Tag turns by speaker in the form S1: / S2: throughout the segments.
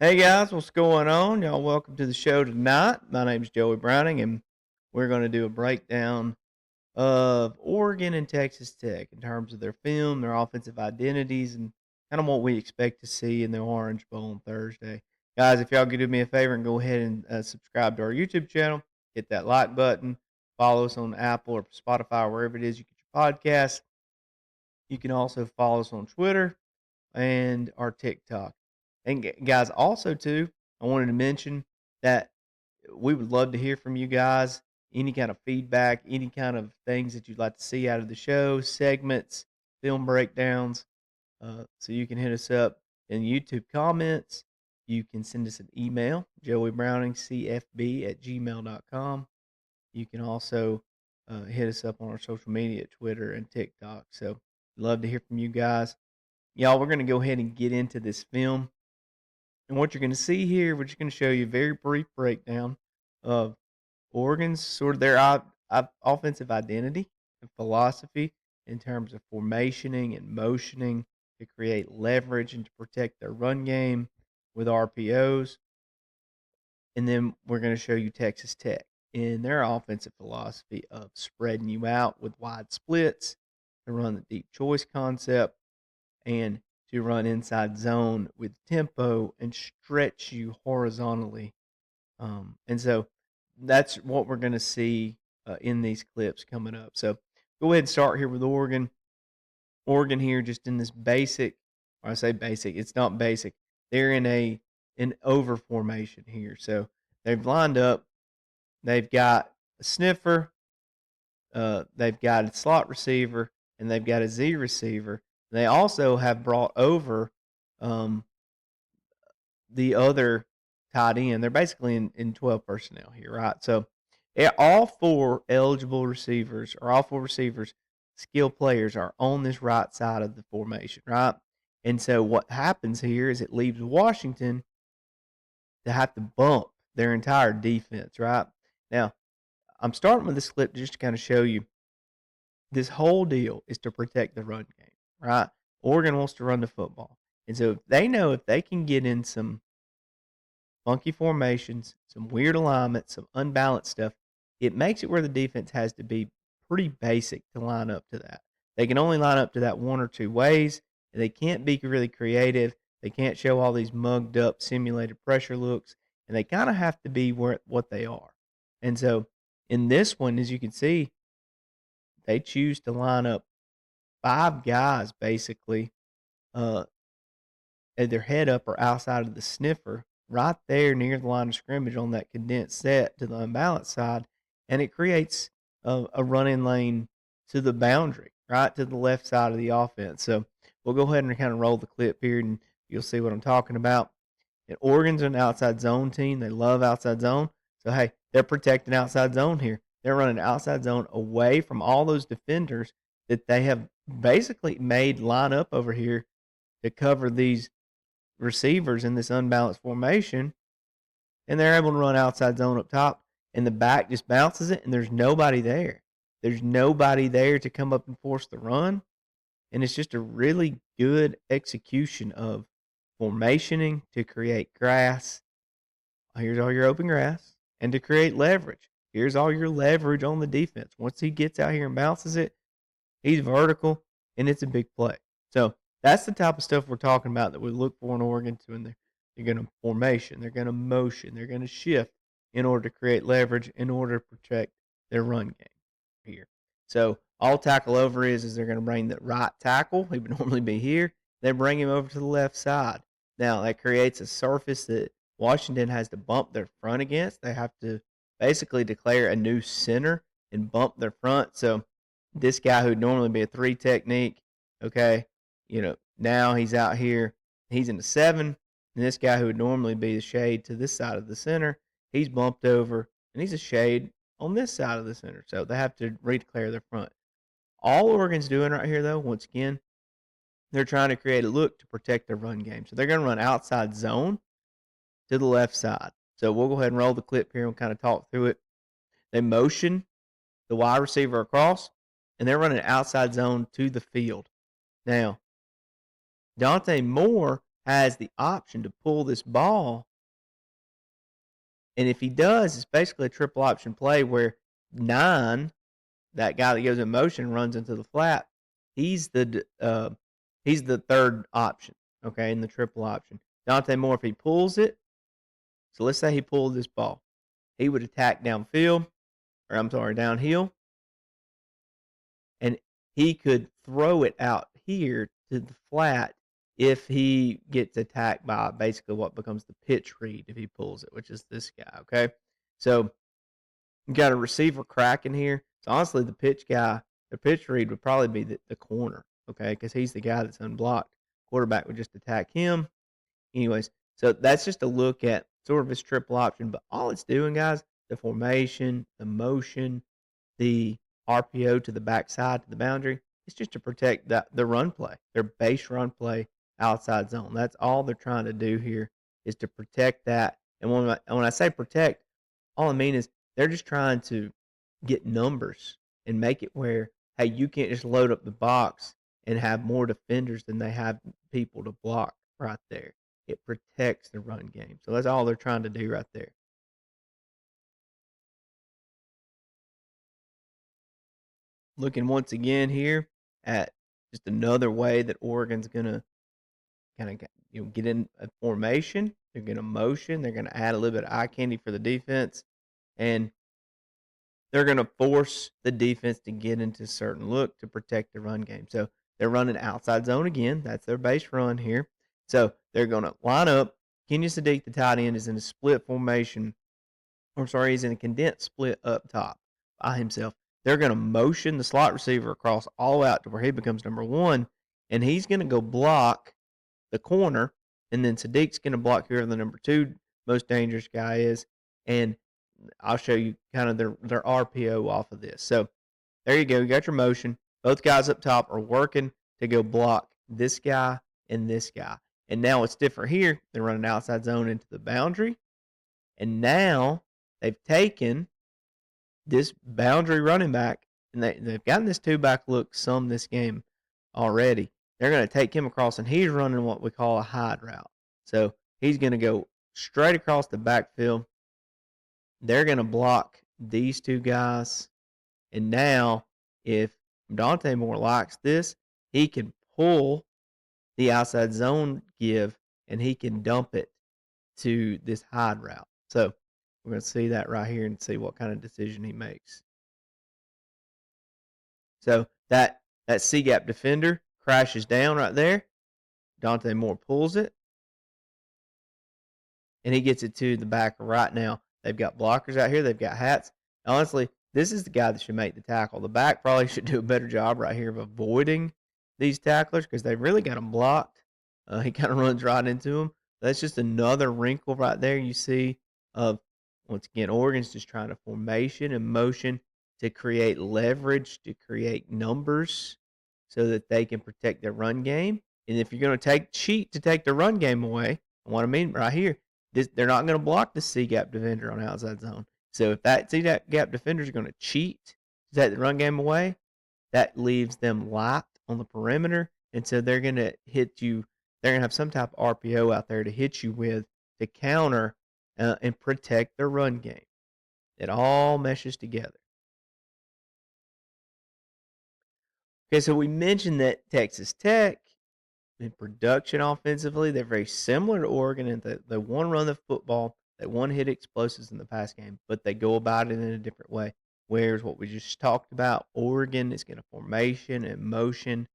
S1: Hey guys, what's going on? Y'all welcome to the show tonight. My name's Joey Browning, and we're going to do a breakdown of Oregon and Texas Tech in terms of their film, their offensive identities, and kind of what we expect to see in the Orange Bowl on Thursday. Guys, if y'all could do me a favor and go ahead and subscribe to our YouTube channel, hit that like button, follow us on Apple or Spotify, or wherever it is you get your podcasts. You can also follow us on Twitter and our TikTok. And guys, also too, I wanted to mention that we would love to hear from you guys. Any kind of feedback, any kind of things that you'd like to see out of the show, segments, film breakdowns. So you can hit us up in YouTube comments. You can send us an email, joeybrowningscfb@gmail.com. You can also hit us up on our social media, Twitter and TikTok. So love to hear from you guys. Y'all, we're going to go ahead and get into this film. And what you're going to see here, we're just going to show you a very brief breakdown of Oregon's sort of their offensive identity and philosophy in terms of formationing and motioning to create leverage and to protect their run game with RPOs. And then we're going to show you Texas Tech in their offensive philosophy of spreading you out with wide splits to run the deep choice concept and to run inside zone with tempo and stretch you horizontally. And so that's what we're going to see in these clips coming up. So go ahead and start here with Oregon. Oregon here just in this basic, or I say basic, it's not basic. They're in an over formation here. So they've lined up. They've got a sniffer. They've got a slot receiver, and they've got a Z receiver. They also have brought over um, the other tight end. They're basically in 12 personnel here, right? So all four eligible receivers, or all four receivers, skill players, are on this right side of the formation, right? And so what happens here is it leaves Washington to have to bump their entire defense, right? Now, I'm starting with this clip just to kind of show you this whole deal is to protect the run game, right? Oregon wants to run the football. And so they know if they can get in some funky formations, some weird alignments, some unbalanced stuff, it makes it where the defense has to be pretty basic to line up to that. They can only line up to that one or two ways, and they can't be really creative. They can't show all these mugged up simulated pressure looks, and they kind of have to be what they are. And so in this one, as you can see, they choose to line up five guys basically uh, at their head up or outside of the sniffer right there near the line of scrimmage on that condensed set to the unbalanced side, and it creates a running lane to the boundary, right to the left side of the offense. So we'll go ahead and kind of roll the clip here, and you'll see what I'm talking about. And Oregon's an outside zone team. They love outside zone. So, hey, they're protecting outside zone here. They're running outside zone away from all those defenders that they have basically made line up over here to cover these receivers in this unbalanced formation, and they're able to run outside zone up top, and the back just bounces it, and there's nobody there. There's nobody there to come up and force the run, and it's just a really good execution of formationing to create grass. Here's all your open grass, and to create leverage. Here's all your leverage on the defense. Once he gets out here and bounces it, he's vertical, and it's a big play. So that's the type of stuff we're talking about that we look for in Oregon. They're going to formation, they're going to motion, they're going to shift in order to create leverage, in order to protect their run game here. So all tackle over is they're going to bring the right tackle. He would normally be here. They bring him over to the left side. Now that creates a surface that Washington has to bump their front against. They have to basically declare a new center and bump their front. So this guy who'd normally be a 3 technique, okay, now he's out here, he's in the 7, and this guy who would normally be the shade to this side of the center, he's bumped over, and he's a shade on this side of the center. So they have to redeclare their front. All Oregon's doing right here, though, once again, they're trying to create a look to protect their run game. So they're going to run outside zone to the left side. So we'll go ahead and roll the clip here and kind of talk through it. They motion the wide receiver across, and they're running outside zone to the field. Now, Dante Moore has the option to pull this ball. And if he does, it's basically a triple option play where 9, that guy that goes in motion, runs into the flat. He's the third option, okay, in the triple option. Dante Moore, if he pulls it, so let's say he pulled this ball, he would attack downfield, or I'm sorry, downhill, and he could throw it out here to the flat if he gets attacked by basically what becomes the pitch read if he pulls it, which is this guy, okay? So you got a receiver cracking here. So honestly, the pitch read would probably be the corner, okay? Because he's the guy that's unblocked. Quarterback would just attack him. Anyways, so that's just a look at sort of his triple option. But all it's doing, guys, the formation, the motion, the RPO to the backside to the boundary, it's just to protect the run play, their base run play outside zone. That's all they're trying to do here is to protect that. And when I say protect, all I mean is they're just trying to get numbers and make it where, hey, you can't just load up the box and have more defenders than they have people to block right there. It protects the run game. So that's all they're trying to do right there. Looking once again here at just another way that Oregon's going to kind of get in a formation. They're going to motion. They're going to add a little bit of eye candy for the defense. And they're going to force the defense to get into a certain look to protect the run game. So they're running outside zone again. That's their base run here. So they're going to line up. Kenyon Sadiq, the tight end, is in a split formation. Or sorry, he's in a condensed split up top by himself. They're going to motion the slot receiver across all out to where he becomes number 1, and he's going to go block the corner, and then Sadiq's going to block whoever the number 2 most dangerous guy is, and I'll show you kind of their RPO off of this. So there you go. You got your motion. Both guys up top are working to go block this guy and this guy. And now it's different here. They're running outside zone into the boundary. And now they've taken this boundary running back, and they've gotten this 2-back look some this game already. They're going to take him across, and he's running what we call a hide route. So he's going to go straight across the backfield. They're going to block these 2 guys. And now, if Dante Moore likes this, he can pull the outside zone give, and he can dump it to this hide route. So we're going to see that right here and see what kind of decision he makes. So that C-gap defender crashes down right there. Dante Moore pulls it, and he gets it to the back right now. They've got blockers out here. They've got hats. Honestly, this is the guy that should make the tackle. The back probably should do a better job right here of avoiding these tacklers because they really got him blocked. He kind of runs right into him. That's just another wrinkle right there you see of, once again, Oregon's just trying to formation and motion to create leverage, to create numbers so that they can protect their run game. And if you're going to cheat to take the run game away, what I mean right here, they're not going to block the C-gap defender on outside zone. So if that C-gap defender is going to cheat to take the run game away, that leaves them light on the perimeter. And so they're going to hit you. They're going to have some type of RPO out there to hit you with to counter and protect their run game. It all meshes together. Okay, so we mentioned that Texas Tech, in production offensively, they're very similar to Oregon in that they want to run the football, they want to hit explosives in the pass game, but they go about it in a different way. Whereas what we just talked about, Oregon is going to formation and motion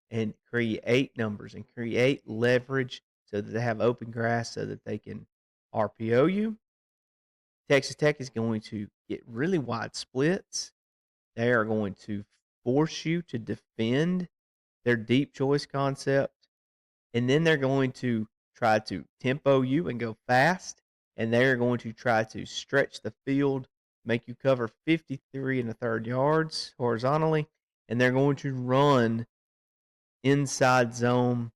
S1: and create numbers and create leverage so that they have open grass so that they can RPO you. Texas Tech is going to get really wide splits. They are going to force you to defend their deep choice concept. And then they're going to try to tempo you and go fast. And they're going to try to stretch the field, make you cover 53 1/3 yards horizontally. And they're going to run inside zone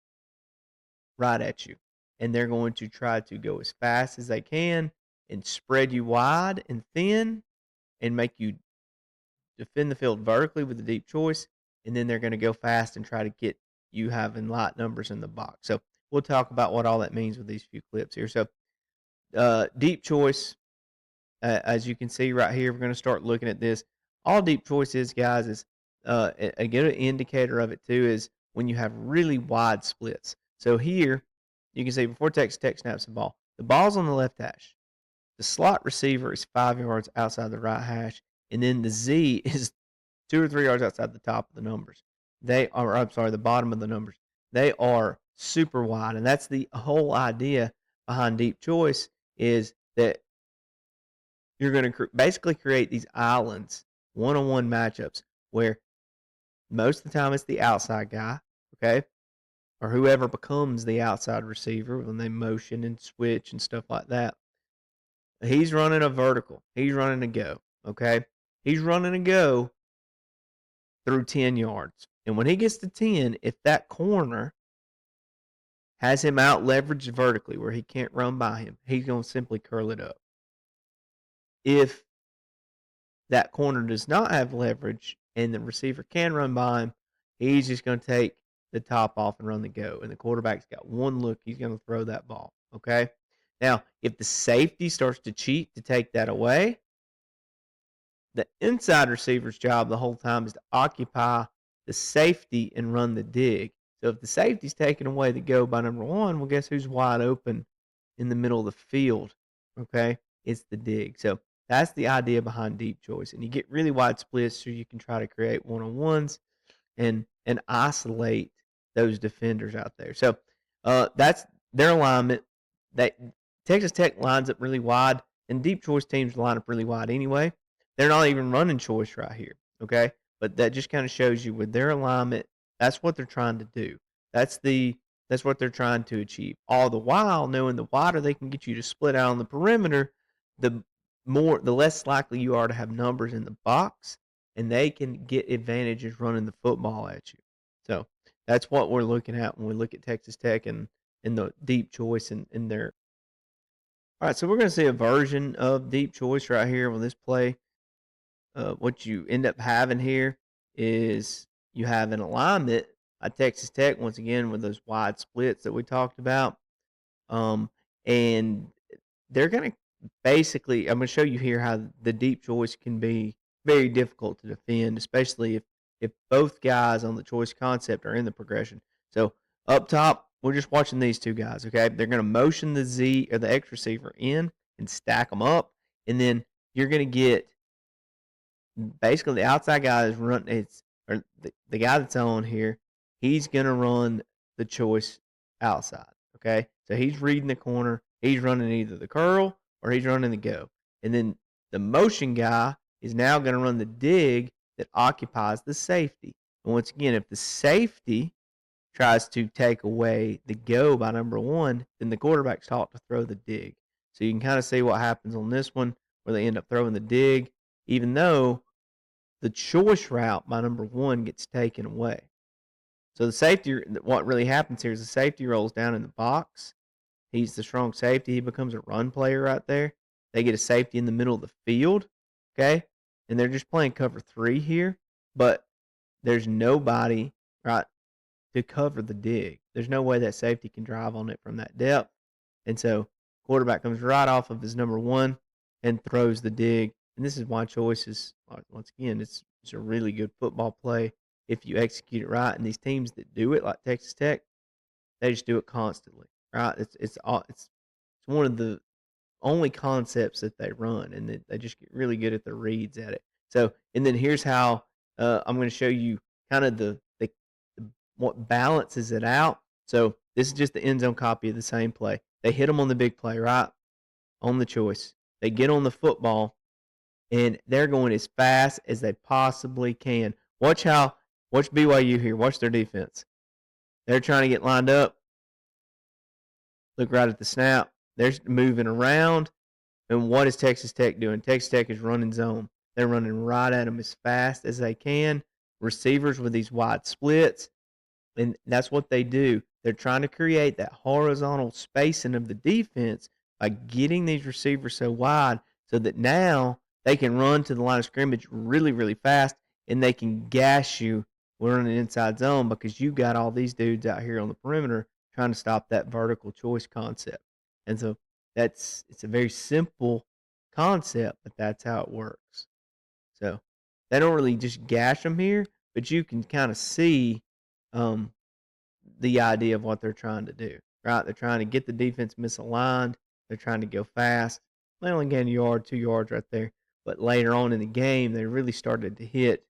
S1: right at you. And they're going to try to go as fast as they can and spread you wide and thin and make you defend the field vertically with the deep choice. And then they're going to go fast and try to get you having light numbers in the box. So we'll talk about what all that means with these few clips here. So, deep choice, as you can see right here, we're going to start looking at this. All deep choice is, guys, is a good indicator of it too is when you have really wide splits. So here, you can see before Texas Tech snaps the ball's on the left hash. The slot receiver is 5 yards outside the right hash, and then the Z is 2 or 3 yards outside the top of the numbers. The bottom of the numbers. They are super wide, and that's the whole idea behind deep choice is that you're going to basically create these islands, one-on-one matchups, where most of the time it's the outside guy, okay, or whoever becomes the outside receiver when they motion and switch and stuff like that. He's running a vertical. He's running a go, okay? He's running a go through 10 yards. And when he gets to 10, if that corner has him out leveraged vertically where he can't run by him, he's going to simply curl it up. If that corner does not have leverage and the receiver can run by him, he's just going to take the top off and run the go. And the quarterback's got one look, he's going to throw that ball, okay? Now, if the safety starts to cheat to take that away, the inside receiver's job the whole time is to occupy the safety and run the dig. So if the safety's taking away the go by number one, well, guess who's wide open in the middle of the field? Okay, it's the dig. So that's the idea behind deep choice. And you get really wide splits so you can try to create one-on-ones and isolate those defenders out there. So that's their alignment. That Texas Tech lines up really wide, and deep choice teams line up really wide anyway. They're not even running choice right here, okay? But that just kind of shows you with their alignment, that's what they're trying to do. That's what they're trying to achieve. All the while knowing the wider they can get you to split out on the perimeter, the less likely you are to have numbers in the box, and they can get advantages running the football at you. So that's what we're looking at when we look at Texas Tech and the deep choice in their. All right, so we're going to see a version of deep choice right here on this play. What you end up having here is you have an alignment at Texas Tech once again with those wide splits that we talked about, and they're going to basically. I'm going to show you here how the deep choice can be very difficult to defend, especially if both guys on the choice concept are in the progression. So up top, we're just watching these two guys. Okay, they're going to motion the Z or the X receiver in and stack them up, and then you're going to get. Basically, the outside guy is the guy that's on here. He's gonna run the choice outside. Okay, so he's reading the corner. He's running either the curl or he's running the go, and then the motion guy is now gonna run the dig that occupies the safety. And once again, if the safety tries to take away the go by number one, then the quarterback's taught to throw the dig. So you can kind of see what happens on this one where they end up throwing the dig, even though the choice route by number one gets taken away. So the safety, what really happens here is the safety rolls down in the box. He's the strong safety. He becomes a run player right there. They get a safety in the middle of the field, okay? And they're just playing cover 3 here, but there's nobody, right, to cover the dig. There's no way that safety can drive on it from that depth. And so quarterback comes right off of his number one and throws the dig. And this is why choice is, once again, it's a really good football play if you execute it right. And these teams that do it, like Texas Tech, they just do it constantly, right? It's one of the only concepts that they run, and they just get really good at the reads at it. So, and then here's how I'm going to show you kind of the what balances it out. So this is just the end zone copy of the same play. They hit them on the big play, right? On the choice. They get on the football, and they're going as fast as they possibly can. Watch BYU here. Watch their defense. They're trying to get lined up. Look right at the snap. They're moving around. And what is Texas Tech doing? Texas Tech is running zone. They're running right at them as fast as they can. Receivers with these wide splits. And that's what they do. They're trying to create that horizontal spacing of the defense by getting these receivers so wide so that now they can run to the line of scrimmage really, really fast, and they can gash you when running inside zone because you got all these dudes out here on the perimeter trying to stop that vertical choice concept. And so it's a very simple concept, but that's how it works. So they don't really just gash them here, but you can kind of see the idea of what they're trying to do, right? They're trying to get the defense misaligned. They're trying to go fast. They only gained a yard, 2 yards right there. But later on in the game, they really started to hit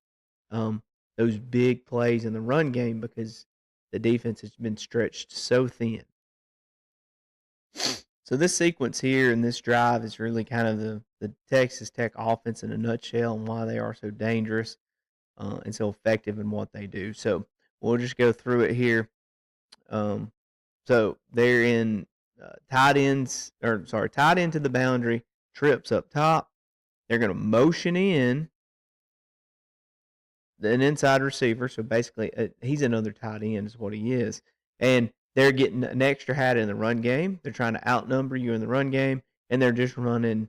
S1: those big plays in the run game because the defense has been stretched so thin. So this sequence here and this drive is really kind of the Texas Tech offense in a nutshell and why they are so dangerous and so effective in what they do. So we'll just go through it here. So they're in tight end to the boundary, trips up top. They're going to motion in an inside receiver. So basically, he's another tight end is what he is. And they're getting an extra hat in the run game. They're trying to outnumber you in the run game, and they're just running.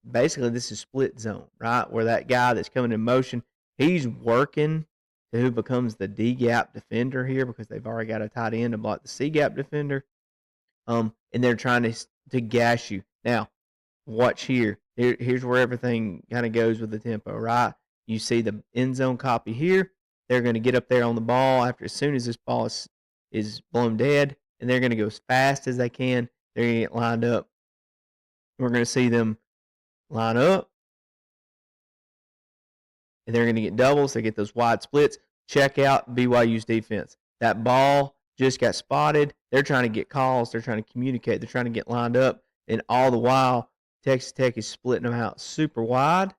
S1: Basically, this is split zone, right? Where that guy that's coming in motion, he's working to who becomes the D gap defender here because they've already got a tight end to block the C gap defender. And they're trying to gash you. Now, watch here. Here's where everything kind of goes with the tempo, right? You see the end zone copy here. They're going to get up there on the ball as soon as this ball is blown dead, and they're going to go as fast as they can. They're going to get lined up. We're going to see them line up, and they're going to get doubles. They get those wide splits. Check out BYU's defense. That ball just got spotted. They're trying to get calls. They're trying to communicate. They're trying to get lined up, and all the while, Texas Tech is splitting them out super wide.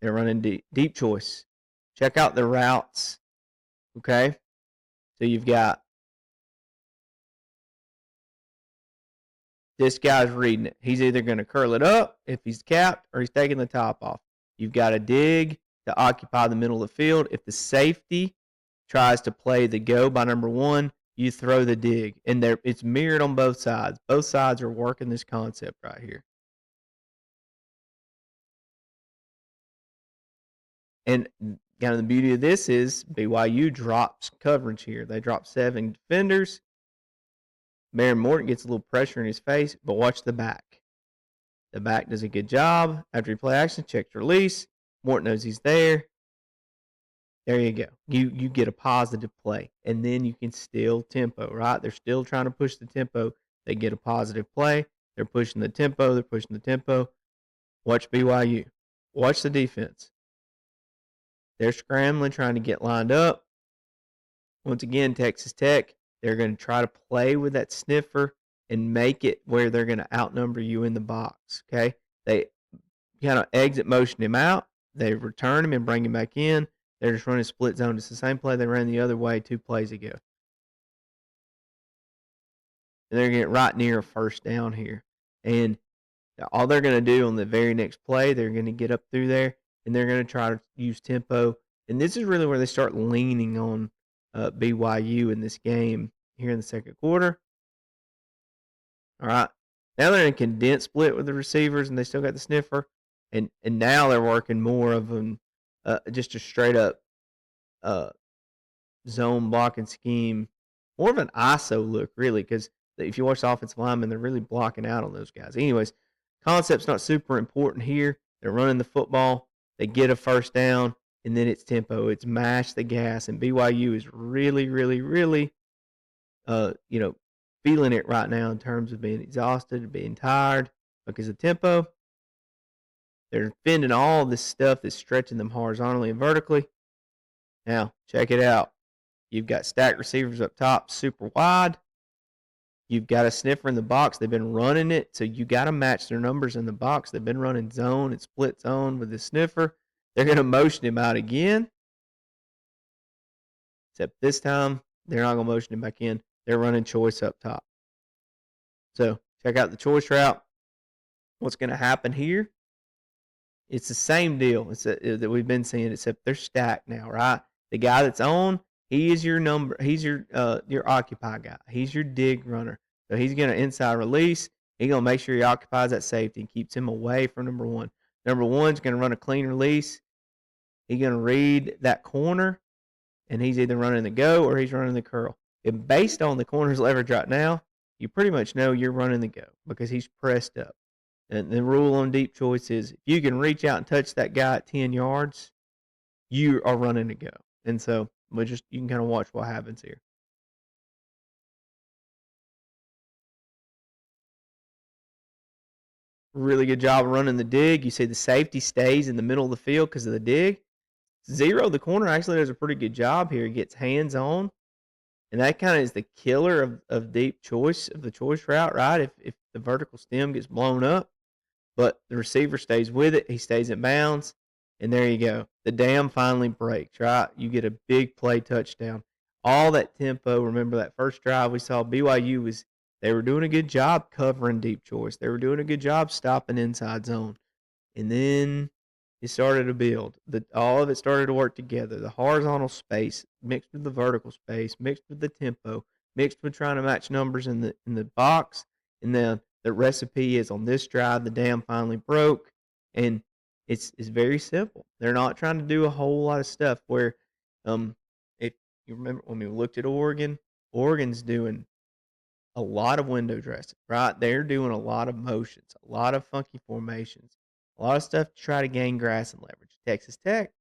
S1: They're running deep choice. Check out the routes, okay? So you've got this guy's reading it. He's either going to curl it up if he's capped or he's taking the top off. You've got a dig to occupy the middle of the field. If the safety tries to play the go by number 1, you throw the dig. And it's mirrored on both sides. Both sides are working this concept right here. And kind of the beauty of this is BYU drops coverage here. They drop 7 defenders. Baron Morton gets a little pressure in his face, but watch the back. The back does a good job. After you play action, check release. Morton knows he's there. There you go. You get a positive play, and then you can still tempo, right? They're still trying to push the tempo. They get a positive play. They're pushing the tempo. They're pushing the tempo. Watch BYU. Watch the defense. They're scrambling, trying to get lined up. Once again, Texas Tech, they're going to try to play with that sniffer and make it where they're going to outnumber you in the box, okay? They kind of exit motion him out. They return him and bring him back in. They're just running split zone. It's the same play they ran the other way 2 plays ago. And they're getting right near a first down here. And all they're going to do on the very next play, they're going to get up through there, and they're going to try to use tempo. And this is really where they start leaning on BYU in this game here in the second quarter. All right. Now they're in a condensed split with the receivers, and they still got the sniffer. And now they're working more of just a straight-up zone blocking scheme. More of an ISO look, really, because if you watch the offensive linemen, they're really blocking out on those guys. Anyways, concept's not super important here. They're running the football. They get a first down, and then it's tempo. It's mash the gas, and BYU is really, really, really, feeling it right now in terms of being exhausted, being tired because of tempo. They're defending all this stuff that's stretching them horizontally and vertically. Now, check it out. You've got stacked receivers up top, super wide. You've got a sniffer in the box. They've been running it, so you got to match their numbers in the box. They've been running zone and split zone with the sniffer. They're going to motion him out again, except this time they're not going to motion him back in. They're running choice up top. So check out the choice route. What's going to happen here? It's the same deal that we've been seeing, except they're stacked now, right? The guy that's on, he is your number. He's your occupy guy. He's your dig runner. So he's going to inside release. He's going to make sure he occupies that safety and keeps him away from number 1. Number 1's going to run a clean release. He's going to read that corner, and he's either running the go or he's running the curl. And based on the corner's leverage right now, you pretty much know you're running the go because he's pressed up. And the rule on deep choice is if you can reach out and touch that guy at 10 yards, you are running to go. And so you can kind of watch what happens here. Really good job of running the dig. You see the safety stays in the middle of the field because of the dig. Zero, the corner actually does a pretty good job here. He gets hands on, and that kind of is the killer of deep choice, of the choice route, right? If the vertical stem gets blown up, but the receiver stays with it, he stays in bounds, and there you go. The dam finally breaks, right? You get a big play touchdown. All that tempo. Remember that first drive we saw BYU they were doing a good job covering deep choice. They were doing a good job stopping inside zone. And then it started to build. All of it started to work together. The horizontal space mixed with the vertical space, mixed with the tempo, mixed with trying to match numbers in the box. And then the recipe is on this drive, the dam finally broke. And it's very simple. They're not trying to do a whole lot of stuff where if you remember when we looked at Oregon's doing a lot of window dressing, right? They're doing a lot of motions, a lot of funky formations, a lot of stuff to try to gain grass and leverage. Texas Tech,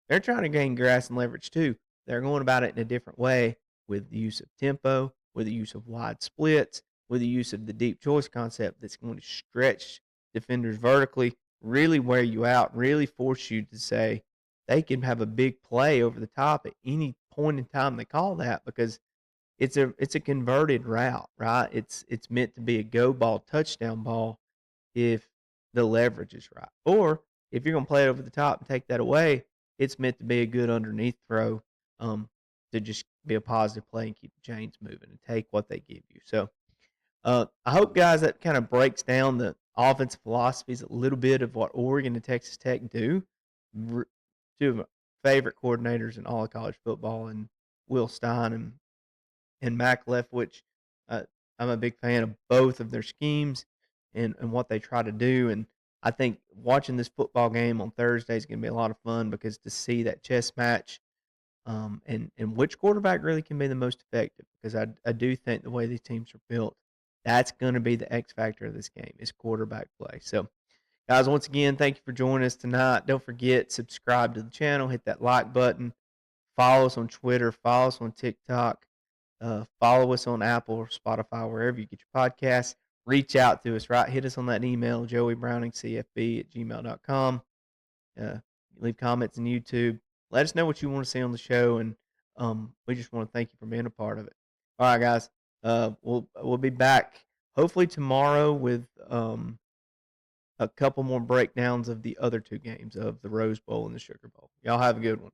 S1: they're trying to gain grass and leverage too. They're going about it in a different way with the use of tempo, with the use of wide splits, with the use of the deep choice concept that's going to stretch defenders vertically, really wear you out, really force you to say they can have a big play over the top at any point in time they call that because it's a converted route, right? It's meant to be a go ball, touchdown ball if the leverage is right. Or if you're gonna play it over the top and take that away, it's meant to be a good underneath throw, to just be a positive play and keep the chains moving and take what they give you. So I hope guys that kind of breaks down the offensive philosophies a little bit of what Oregon and Texas Tech do. Two of my favorite coordinators in all of college football, and Will Stein and Mac Leftwich. Uh, I'm a big fan of both of their schemes and what they try to do. And I think watching this football game on Thursday is going to be a lot of fun because to see that chess match and which quarterback really can be the most effective because I do think the way these teams are built, that's going to be the X factor of this game is quarterback play. So, guys, once again, thank you for joining us tonight. Don't forget, subscribe to the channel, hit that like button, follow us on Twitter, follow us on TikTok. Follow us on Apple or Spotify, wherever you get your podcasts. Reach out to us, right? Hit us on that email, joeybrowningscfb@gmail.com. Uh, leave comments on YouTube. Let us know what you want to see on the show, and we just want to thank you for being a part of it. All right, guys. We'll be back hopefully tomorrow with a couple more breakdowns of the other two games of the Rose Bowl and the Sugar Bowl. Y'all have a good one.